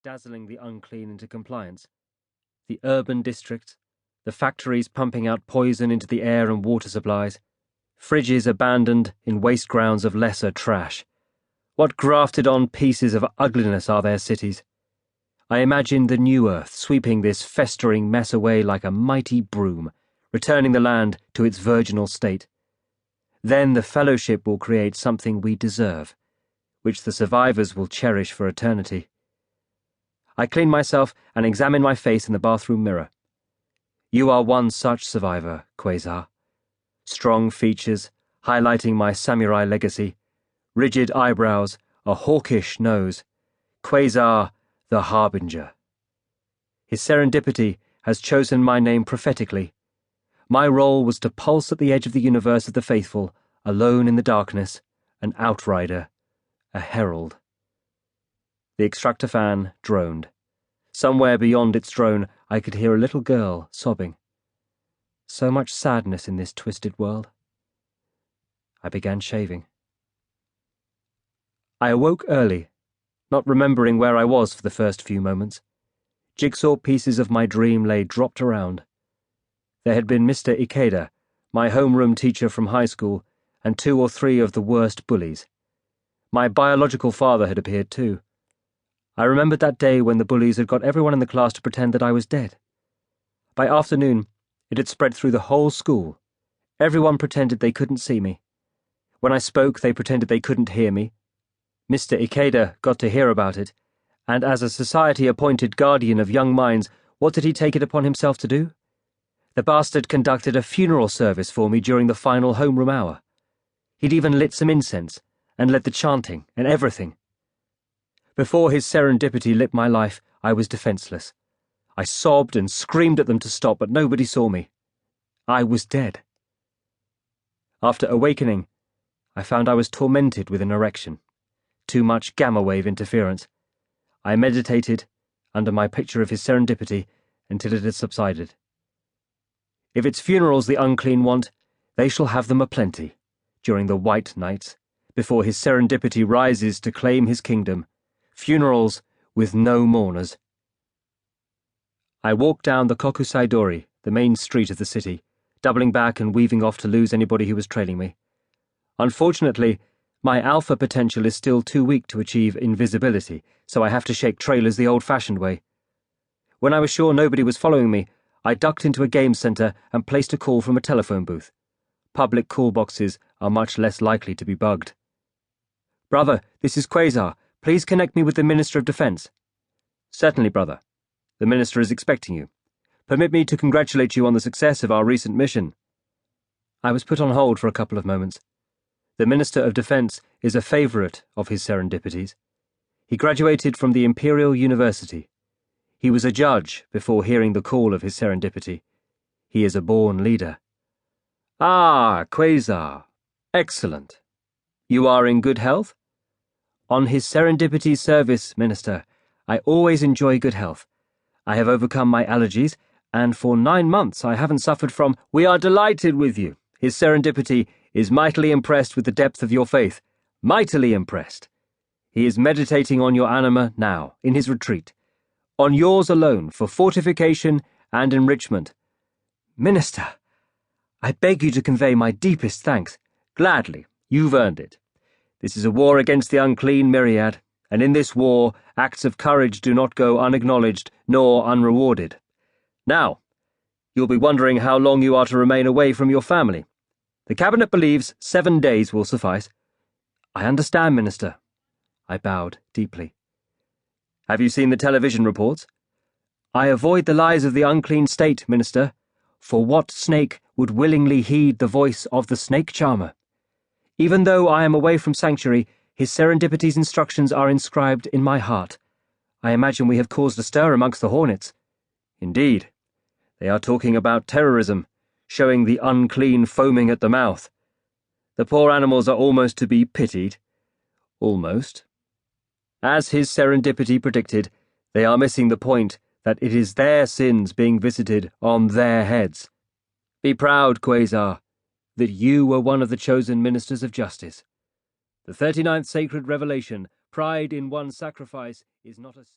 dazzling the unclean into compliance. The urban districts, the factories pumping out poison into the air and water supplies, fridges abandoned in waste grounds of lesser trash. What grafted-on pieces of ugliness are their cities? I imagine the new earth sweeping this festering mess away like a mighty broom, returning the land to its virginal state. Then the fellowship will create something we deserve, which the survivors will cherish for eternity. I clean myself and examine my face in the bathroom mirror. You are one such survivor, Quasar. Strong features, highlighting my samurai legacy, rigid eyebrows, a hawkish nose. Quasar, the Harbinger. His serendipity has chosen my name prophetically. My role was to pulse at the edge of the universe of the faithful, alone in the darkness, an outrider, a herald. The extractor fan droned. Somewhere beyond its drone, I could hear a little girl sobbing. So much sadness in this twisted world. I began shaving. I awoke early, not remembering where I was for the first few moments. Jigsaw pieces of my dream lay dropped around. There had been Mr. Ikeda, my homeroom teacher from high school, and 2 or 3 of the worst bullies. My biological father had appeared too. I remembered that day when the bullies had got everyone in the class to pretend that I was dead. By afternoon, it had spread through the whole school. Everyone pretended they couldn't see me. When I spoke, they pretended they couldn't hear me. Mr. Ikeda got to hear about it, and as a society-appointed guardian of young minds, what did he take it upon himself to do? The bastard conducted a funeral service for me during the final homeroom hour. He'd even lit some incense, and led the chanting, and everything. Before his serendipity lit my life, I was defenseless. I sobbed and screamed at them to stop, but nobody saw me. I was dead. After awakening, I found I was tormented with an erection. Too much gamma-wave interference. I meditated, under my picture of his serendipity, until it had subsided. If it's funerals the unclean want, they shall have them aplenty, during the white nights, before his serendipity rises to claim his kingdom. Funerals with no mourners. I walked down the Kokusai-dori, the main street of the city, doubling back and weaving off to lose anybody who was trailing me. Unfortunately, my alpha potential is still too weak to achieve invisibility, so I have to shake trailers the old-fashioned way. When I was sure nobody was following me, I ducked into a game center and placed a call from a telephone booth. Public call boxes are much less likely to be bugged. "Brother, this is Quasar. Please connect me with the Minister of Defense." "Certainly, brother. The Minister is expecting you. Permit me to congratulate you on the success of our recent mission." I was put on hold for a couple of moments. The Minister of Defense is a favorite of his serendipities. He graduated from the Imperial University. He was a judge before hearing the call of his serendipity. He is a born leader. "Ah, Quasar. Excellent. You are in good health?" "On his serendipity service, Minister, I always enjoy good health. I have overcome my allergies, and for 9 months I haven't suffered from—" "We are delighted with you. His serendipity is mightily impressed with the depth of your faith. Mightily impressed. He is meditating on your anima now, in his retreat. On yours alone, for fortification and enrichment." "Minister, I beg you to convey my deepest thanks." "Gladly. You've earned it. This is a war against the unclean myriad, and in this war, acts of courage do not go unacknowledged nor unrewarded. Now, you'll be wondering how long you are to remain away from your family. The Cabinet believes 7 days will suffice." "I understand, Minister." I bowed deeply. "Have you seen the television reports?" "I avoid the lies of the unclean state, Minister. For what snake would willingly heed the voice of the snake charmer? Even though I am away from sanctuary, his serendipity's instructions are inscribed in my heart. I imagine we have caused a stir amongst the hornets." "Indeed. They are talking about terrorism, showing the unclean foaming at the mouth. The poor animals are almost to be pitied. Almost. As his serendipity predicted, they are missing the point that it is their sins being visited on their heads. Be proud, Quasar, that you were one of the chosen ministers of justice. The 39th sacred revelation, pride in one's sacrifice, is not a sin.